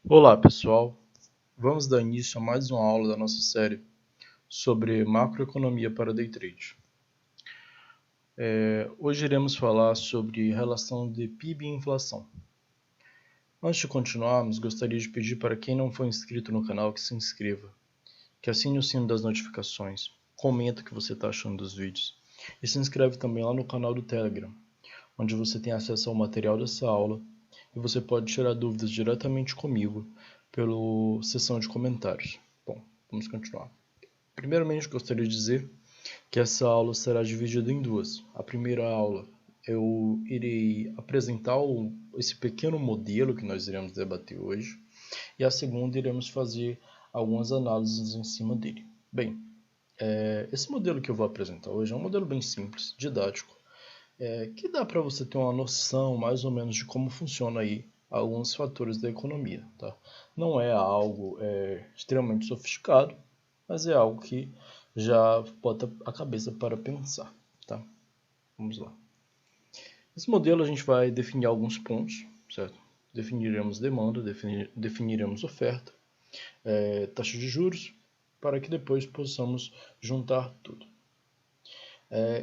Olá pessoal, vamos dar início a mais uma aula da nossa série sobre macroeconomia para day trade. Hoje iremos falar sobre relação de PIB e inflação. Antes de continuarmos, gostaria de pedir para quem não for inscrito no canal que se inscreva, que assine o sino das notificações, comenta o que você está achando dos vídeos e se inscreve também lá no canal do Telegram, onde você tem acesso ao material dessa aula e você pode tirar dúvidas diretamente comigo pela seção de comentários. Bom, vamos continuar. Primeiramente, gostaria de dizer que essa aula será dividida em duas. A primeira aula eu irei apresentar esse pequeno modelo que nós iremos debater hoje, e a segunda iremos fazer algumas análises em cima dele. Bem, esse modelo que eu vou apresentar hoje é um modelo bem simples, didático, que dá para você ter uma noção mais ou menos de como funciona aí alguns fatores da economia. Tá? Não é algo extremamente sofisticado, mas é algo que já bota a cabeça para pensar. Tá? Vamos lá. Nesse modelo a gente vai definir alguns pontos, certo? Definiremos demanda, definiremos oferta, taxa de juros, para que depois possamos juntar tudo.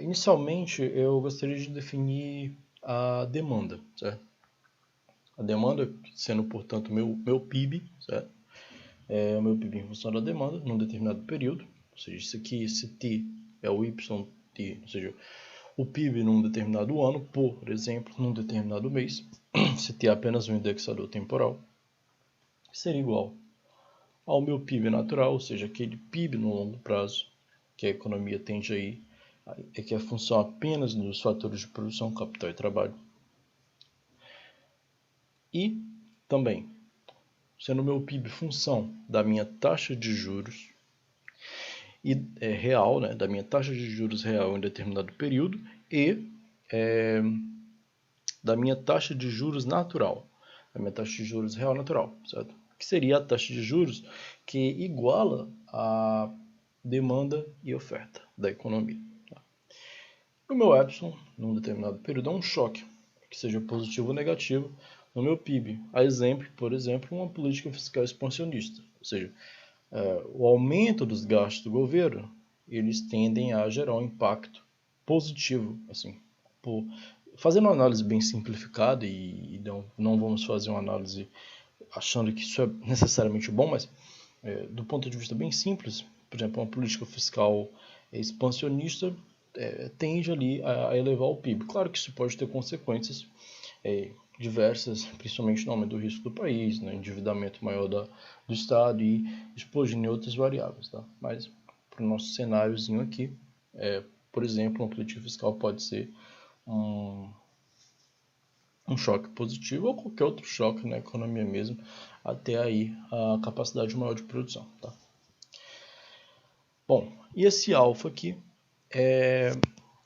Inicialmente, eu gostaria de definir a demanda, certo? A demanda sendo, portanto, meu PIB, certo? O meu PIB em função da demanda num determinado período, ou seja, isso aqui, esse T é o YT, ou seja, o PIB num determinado ano, por exemplo, num determinado mês, se T é apenas um indexador temporal, seria igual ao meu PIB natural, ou seja, aquele PIB no longo prazo, que a economia tende aí, que é função apenas dos fatores de produção, capital e trabalho. E também, sendo o meu PIB função da minha taxa de juros real, né, da minha taxa de juros real em determinado período, e da minha taxa de juros natural, da minha taxa de juros real natural, certo? Que seria a taxa de juros que iguala a demanda e oferta da economia. Tá? O meu epsilon, num determinado período, é um choque, que seja positivo ou negativo, no meu PIB. A exemplo, por exemplo, uma política fiscal expansionista, ou seja, o aumento dos gastos do governo, eles tendem a gerar um impacto positivo, assim, fazendo uma análise bem simplificada, e não vamos fazer uma análise achando que isso é necessariamente bom, mas do ponto de vista bem simples, por exemplo, uma política fiscal expansionista tende ali a elevar o PIB. Claro que isso pode ter consequências diversas, principalmente no aumento do risco do país, no endividamento maior do Estado e explodindo em outras variáveis. Tá? Mas, para o nosso cenáriozinho aqui, por exemplo, uma política fiscal pode ser um choque positivo ou qualquer outro choque na economia mesmo, até aí a capacidade maior de produção. Tá? Bom, e esse alfa aqui,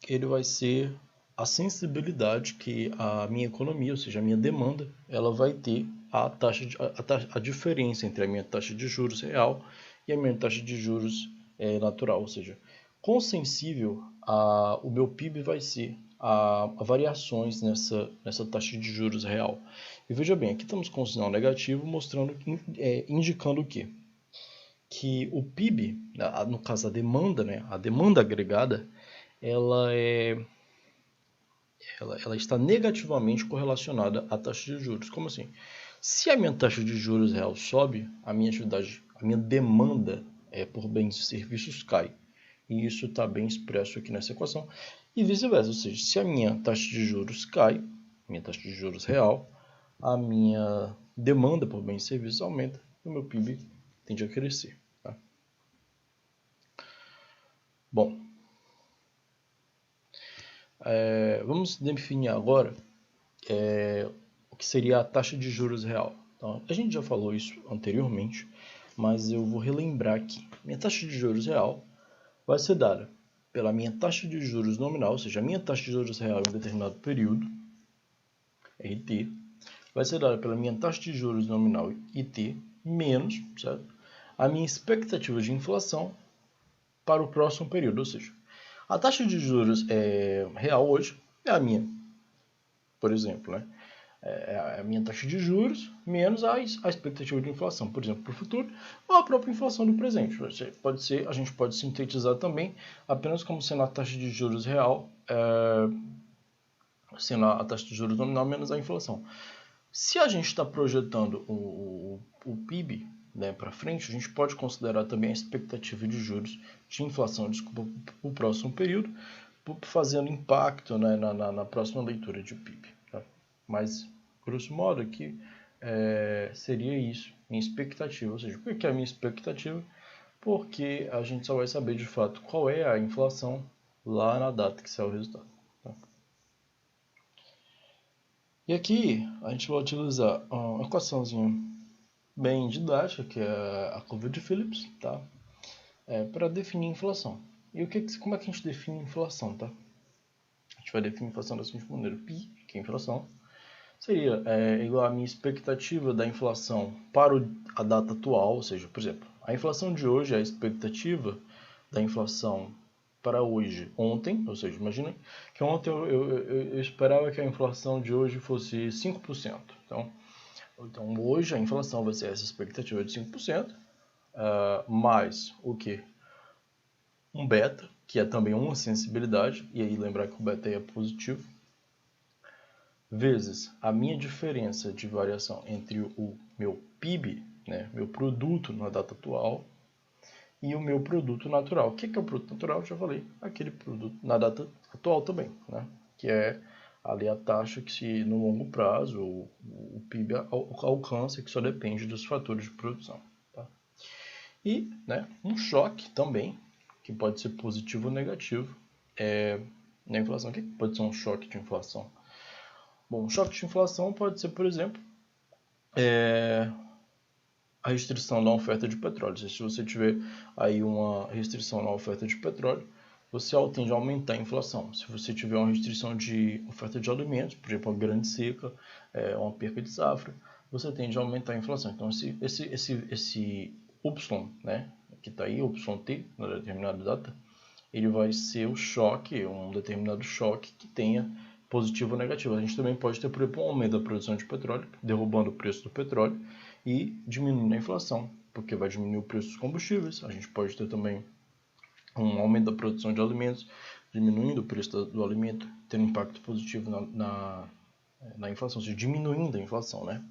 ele vai ser a sensibilidade que a minha economia, ou seja, a minha demanda, ela vai ter a diferença entre a minha taxa de juros real e a minha taxa de juros natural, ou seja, quão sensível o meu PIB vai ser a variações nessa taxa de juros real. E veja bem, aqui estamos com um sinal negativo, mostrando, indicando o quê? Que o PIB, no caso a demanda, né, a demanda agregada, ela está negativamente correlacionada à taxa de juros. Como assim? Se a minha taxa de juros real sobe, a minha demanda por bens e serviços cai. E isso está bem expresso aqui nessa equação. E vice-versa, ou seja, se a minha taxa de juros cai, minha taxa de juros real, a minha demanda por bens e serviços aumenta e o meu PIB tende a crescer. Tá? Bom, vamos definir agora o que seria a taxa de juros real. Então, a gente já falou isso anteriormente, mas eu vou relembrar aqui. Minha taxa de juros real vai ser dada pela minha taxa de juros nominal, ou seja, a minha taxa de juros real em um determinado período, RT, vai ser dada pela minha taxa de juros nominal, IT, menos, certo? A minha expectativa de inflação para o próximo período, ou seja, a taxa de juros real hoje é a minha, por exemplo, né? a minha taxa de juros menos a expectativa de inflação, por exemplo, para o futuro, ou a própria inflação do presente. A gente pode sintetizar também apenas como sendo a taxa de juros real, sendo a taxa de juros nominal menos a inflação. Se a gente está projetando o PIB, né, para frente, a gente pode considerar também a expectativa de juros de inflação, para o próximo período, fazendo impacto, né, na próxima leitura de PIB. Tá? Mas, grosso modo, aqui seria isso, minha expectativa. Ou seja, por que é a minha expectativa? Porque a gente só vai saber de fato qual é a inflação lá na data que sair o resultado. Tá? E aqui a gente vai utilizar uma equaçãozinha bem didática, que é a curva de Phillips, tá? Para definir a inflação. E como é que a gente define a inflação, tá? A gente vai definir a inflação da seguinte maneira: π, que é a inflação, seria igual à minha expectativa da inflação para a data atual, ou seja, por exemplo, a inflação de hoje é a expectativa da inflação para hoje, ontem, ou seja, imagina que ontem eu esperava que a inflação de hoje fosse 5%. Então hoje a inflação vai ser essa expectativa de 5%, mais o que? Um beta, que é também uma sensibilidade, e aí lembrar que o beta é positivo, vezes a minha diferença de variação entre o meu PIB, né, meu produto na data atual, e o meu produto natural. O que é o produto natural? Eu já falei, aquele produto na data atual também, né, que é ali a taxa que se no longo prazo o PIB alcança, que só depende dos fatores de produção. Tá? E, né, um choque também, que pode ser positivo ou negativo, na inflação. O que pode ser um choque de inflação? Bom, um choque de inflação pode ser, por exemplo, a restrição da oferta de petróleo. Se você tiver aí uma restrição na oferta de petróleo, você tende a aumentar a inflação. Se você tiver uma restrição de oferta de alimentos, por exemplo, uma grande seca, uma perca de safra, você tende a aumentar a inflação. Então, esse Y, né, que está aí, YT, na determinada data, ele vai ser o choque, um determinado choque que tenha positivo ou negativo. A gente também pode ter, por exemplo, um aumento da produção de petróleo, derrubando o preço do petróleo e diminuindo a inflação, porque vai diminuir o preço dos combustíveis. A gente pode ter também um aumento da produção de alimentos, diminuindo o preço do alimento, tendo impacto positivo na inflação, ou seja, diminuindo a inflação, né?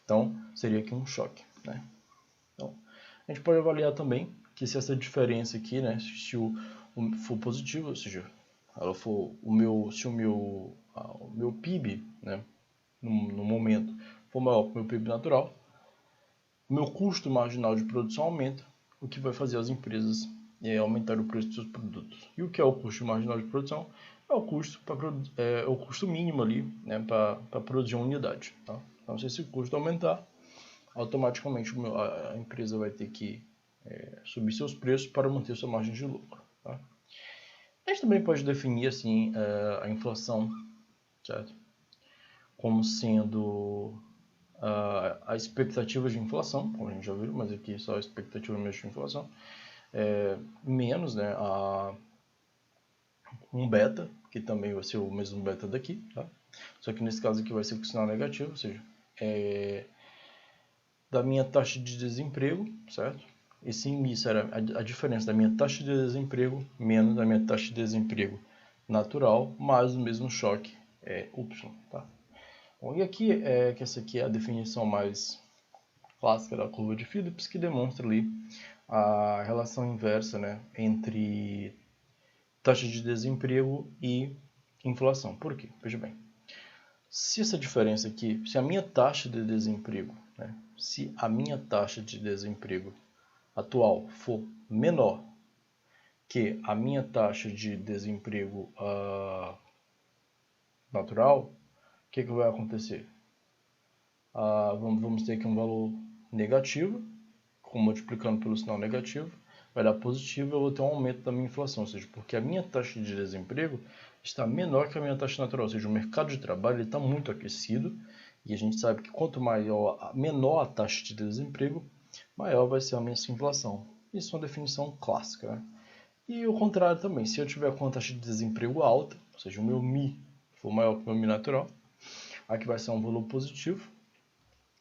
Então, seria aqui um choque, né? Então, a gente pode avaliar também que se essa diferença aqui, né, se for positivo, ou seja, ela for se o meu PIB, né, no momento for maior que o meu PIB natural, o meu custo marginal de produção aumenta, o que vai fazer as empresas aumentar o preço dos seus produtos. E o que é o custo marginal de produção? É o custo mínimo ali, né, para produzir uma unidade. Tá? Então, se esse custo aumentar, automaticamente a empresa vai ter que subir seus preços para manter sua margem de lucro. Tá? A gente também pode definir assim a inflação, certo? Como sendo a expectativa de inflação, como a gente já viu, mas aqui só a expectativa mesmo de inflação, menos, né, um beta, que também vai ser o mesmo beta daqui, tá? Só que nesse caso aqui vai ser com sinal negativo, ou seja, da minha taxa de desemprego, certo? Isso era a diferença da minha taxa de desemprego menos da minha taxa de desemprego natural, mais o mesmo choque, Y, tá? Bom, e aqui, que essa aqui é a definição mais clássica da curva de Phillips, que demonstra ali a relação inversa, né, entre taxa de desemprego e inflação. Por quê? Veja bem, se essa diferença aqui, se a minha taxa de desemprego, né, se a minha taxa de desemprego atual for menor que a minha taxa de desemprego natural, o que vai acontecer? Vamos ter aqui um valor negativo, multiplicando pelo sinal negativo, vai dar positivo, eu vou ter um aumento da minha inflação, ou seja, porque a minha taxa de desemprego está menor que a minha taxa natural, ou seja, o mercado de trabalho está muito aquecido, e a gente sabe que quanto menor a taxa de desemprego, maior vai ser a minha inflação. Isso é uma definição clássica, né? E o contrário também, se eu tiver com a taxa de desemprego alta, ou seja, o meu Mi for maior que o meu Mi natural, aqui vai ser um valor positivo,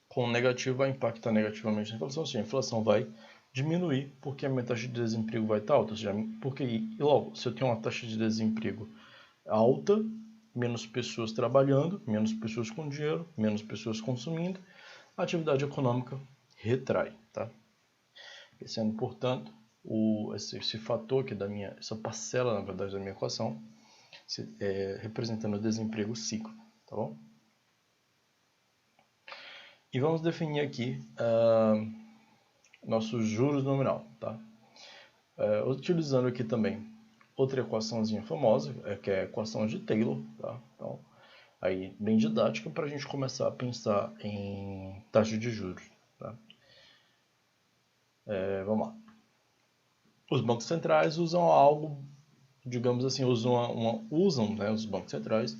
com negativo vai impactar negativamente na inflação, ou seja, a inflação vai diminuir porque a minha taxa de desemprego vai estar alta, ou seja, porque logo, se eu tenho uma taxa de desemprego alta, menos pessoas trabalhando, menos pessoas com dinheiro, menos pessoas consumindo, a atividade econômica retrai, tá? Sendo, portanto, esse fator aqui essa parcela, na verdade, da minha equação, representando o desemprego ciclo, tá bom? E vamos definir aqui nosso juros nominal, tá? Utilizando aqui também outra equaçãozinha famosa, que é a equação de Taylor, tá? Então, aí bem didática para a gente começar a pensar em taxa de juros, tá? Vamos lá. Os bancos centrais usam algo, digamos assim, os bancos centrais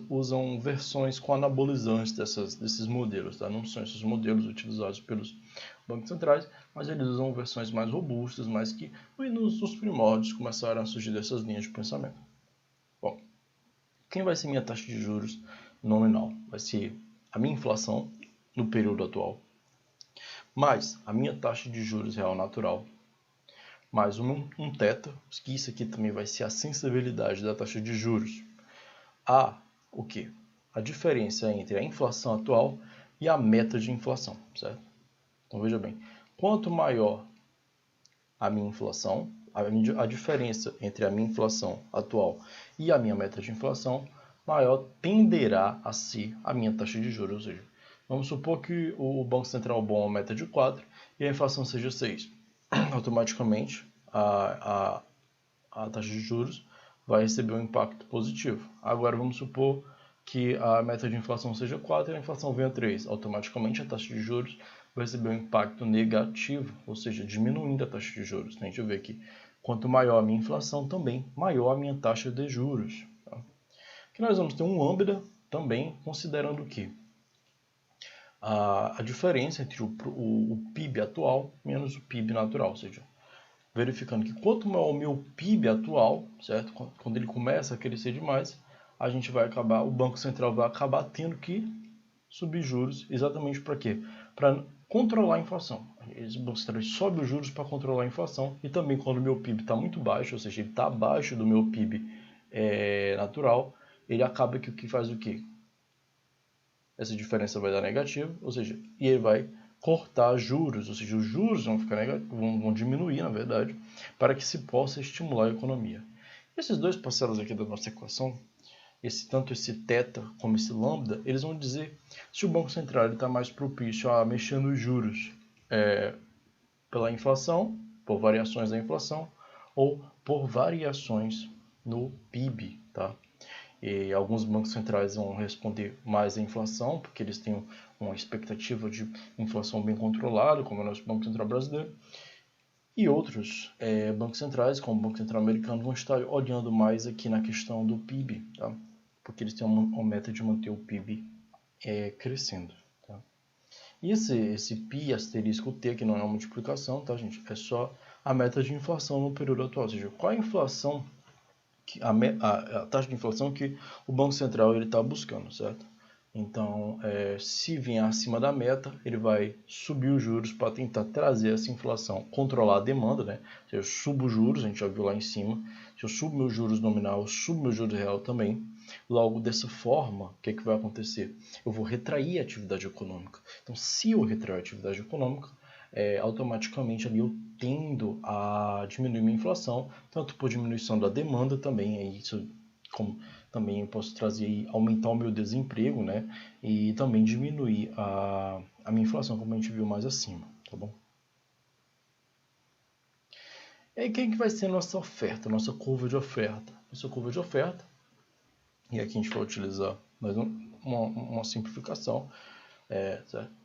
usam versões com anabolizantes desses modelos, tá? Não são esses modelos utilizados pelos bancos centrais, mas eles usam versões mais robustas, mas que nos primórdios começaram a surgir dessas linhas de pensamento. Bom, quem vai ser minha taxa de juros nominal? Vai ser a minha inflação no período atual, mais a minha taxa de juros real natural, mais um θ, que isso aqui também vai ser a sensibilidade da taxa de juros o quê? A diferença entre a inflação atual e a meta de inflação, certo? Então veja bem, quanto maior a minha inflação, a diferença entre a minha inflação atual e a minha meta de inflação, maior tenderá a ser a minha taxa de juros. Ou seja, vamos supor que o Banco Central bom uma meta de 4 e a inflação seja 6. Automaticamente, a taxa de juros vai receber um impacto positivo. Agora, vamos supor que a meta de inflação seja 4 e a inflação venha 3. Automaticamente, a taxa de juros vai receber um impacto negativo, ou seja, diminuindo a taxa de juros. A gente vê que quanto maior a minha inflação, também maior a minha taxa de juros. Tá? Aqui nós vamos ter um lambda também, considerando que a diferença entre o PIB atual menos o PIB natural, ou seja, verificando que quanto maior o meu PIB atual, certo? Quando ele começa a crescer demais, o Banco Central vai acabar tendo que subir juros, exatamente para quê? Para controlar a inflação. O Banco Central sobe os juros para controlar a inflação e também quando o meu PIB está muito baixo, ou seja, ele está abaixo do meu PIB natural, ele acaba que faz o quê? Essa diferença vai dar negativo, ou seja, e ele vai cortar juros, ou seja, os juros vão diminuir, na verdade, para que se possa estimular a economia. Esses dois parcelos aqui da nossa equação, tanto esse θ como esse lambda, eles vão dizer se o Banco Central está mais propício a mexer nos juros pela inflação, por variações da inflação, ou por variações no PIB, tá? E alguns bancos centrais vão responder mais à inflação, porque eles têm uma expectativa de inflação bem controlada, como é o nosso Banco Central brasileiro. E outros bancos centrais, como o Banco Central americano, vão estar olhando mais aqui na questão do PIB, tá? Porque eles têm uma meta de manter o PIB crescendo. Tá? E esse π asterisco t, que não é uma multiplicação, tá, gente? É só a meta de inflação no período atual, ou seja, qual a inflação a taxa de inflação que o Banco Central está buscando, certo? Então, se vier acima da meta, ele vai subir os juros para tentar trazer essa inflação, controlar a demanda, né? Se eu subo os juros, a gente já viu lá em cima, se eu subo meus juros nominal, eu subo meu juros real também. Logo, dessa forma, o que vai acontecer? Eu vou retrair a atividade econômica. Então, se eu retrair a atividade econômica, automaticamente ali eu tendo a diminuir minha inflação, tanto por diminuição da demanda também, isso como também eu posso trazer aumentar o meu desemprego, né? E também diminuir a minha inflação, como a gente viu mais acima, tá bom? E aí, quem que vai ser a nossa oferta, nossa curva de oferta? Nossa curva de oferta, e aqui a gente vai utilizar mais uma simplificação, certo?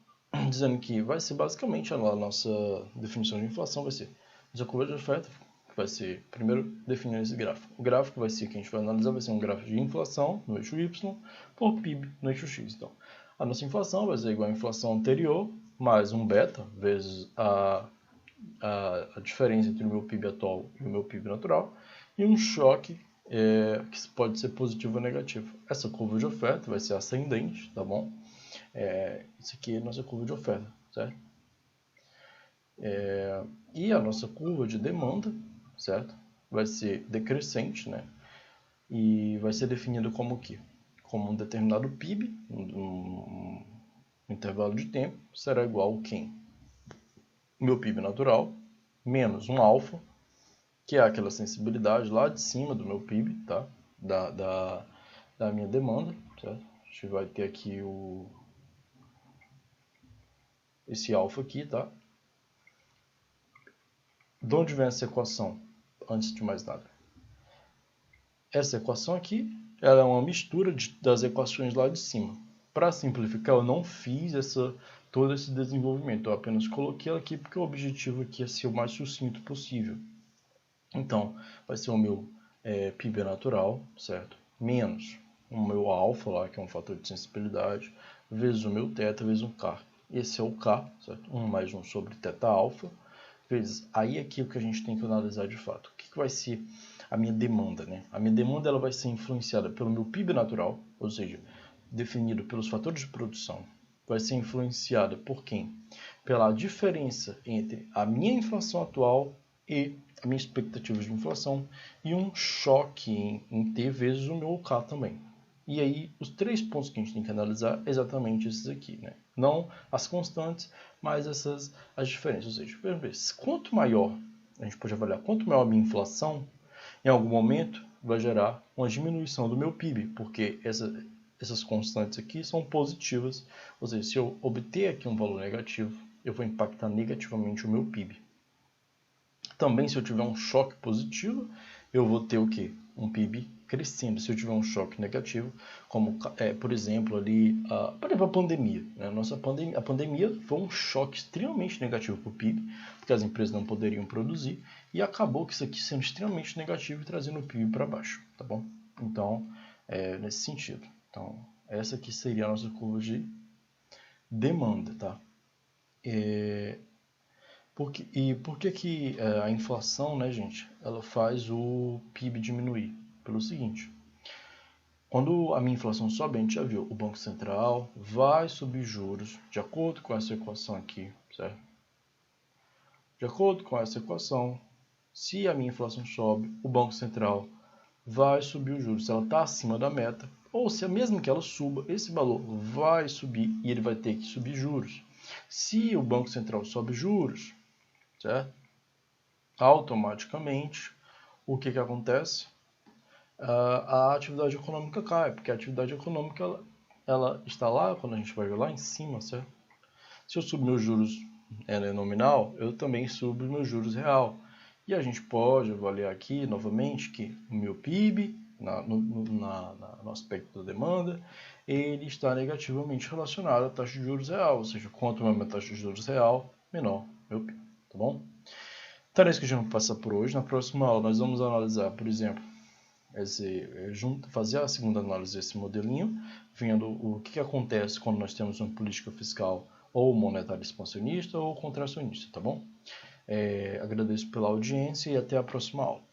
Dizendo que vai ser basicamente a nossa definição de inflação, vai ser nossa curva de oferta, que vai ser, primeiro, definindo esse gráfico. O gráfico vai ser, que a gente vai analisar, vai ser um gráfico de inflação no eixo Y por PIB no eixo X. Então, a nossa inflação vai ser igual à inflação anterior, mais um beta, vezes a diferença entre o meu PIB atual e o meu PIB natural, e um choque que pode ser positivo ou negativo. Essa curva de oferta vai ser ascendente, tá bom? Isso aqui é a nossa curva de oferta, certo? E a nossa curva de demanda, certo? Vai ser decrescente, né? E vai ser definido como o quê? Como um determinado PIB, um intervalo de tempo, será igual a quem? Meu PIB natural, menos um alfa, que é aquela sensibilidade lá de cima do meu PIB, tá? Da minha demanda, certo? A gente vai ter aqui esse alfa aqui, tá? De onde vem essa equação? Antes de mais nada. Essa equação aqui, ela é uma mistura das equações lá de cima. Para simplificar, eu não fiz todo esse desenvolvimento. Eu apenas coloquei ela aqui porque o objetivo aqui é ser o mais sucinto possível. Então, vai ser o meu PIB natural, certo? Menos o meu alfa lá, que é um fator de sensibilidade, vezes o meu θ, vezes um K. Esse é o K, certo? 1 mais 1 sobre θ alfa, vezes... Aí aqui é o que a gente tem que analisar de fato. O que vai ser a minha demanda, né? A minha demanda ela vai ser influenciada pelo meu PIB natural, ou seja, definido pelos fatores de produção. Vai ser influenciada por quem? Pela diferença entre a minha inflação atual e a minha expectativa de inflação e um choque em T vezes o meu K também. E aí, os 3 pontos que a gente tem que analisar é exatamente esses aqui, né? Não as constantes, mas as diferenças. Ou seja, quanto maior, a gente pode avaliar, quanto maior a minha inflação, em algum momento vai gerar uma diminuição do meu PIB, porque essas constantes aqui são positivas. Ou seja, se eu obter aqui um valor negativo, eu vou impactar negativamente o meu PIB. Também, se eu tiver um choque positivo, eu vou ter o quê? Um PIB crescendo. Se eu tiver um choque negativo, como, por exemplo, ali, a pandemia. Né? A pandemia foi um choque extremamente negativo para o PIB, porque as empresas não poderiam produzir, e acabou que isso aqui sendo extremamente negativo e trazendo o PIB para baixo, tá bom? Então, nesse sentido. Então, essa aqui seria a nossa curva de demanda, tá? Por que a inflação, né, gente, ela faz o PIB diminuir? Pelo seguinte, quando a minha inflação sobe, a gente já viu, o Banco Central vai subir juros de acordo com essa equação aqui, certo? De acordo com essa equação, se a minha inflação sobe, o Banco Central vai subir os juros. Se ela está acima da meta, ou se mesmo que ela suba, esse valor vai subir e ele vai ter que subir juros. Se o Banco Central sobe juros, certo? Automaticamente, o que acontece? A atividade econômica cai, porque a atividade econômica ela está lá, quando a gente vai ver lá em cima, certo? Se eu subo meus juros nominal, eu também subo meus juros real. E a gente pode avaliar aqui novamente que o meu PIB, no aspecto da demanda, ele está negativamente relacionado à taxa de juros real, ou seja, quanto maior a taxa de juros real, menor meu PIB, tá bom? Então é isso que a gente vai passar por hoje. Na próxima aula nós vamos analisar, por exemplo, fazer a segunda análise desse modelinho, vendo o que acontece quando nós temos uma política fiscal ou monetária expansionista ou contracionista, tá bom? Agradeço pela audiência e até a próxima aula.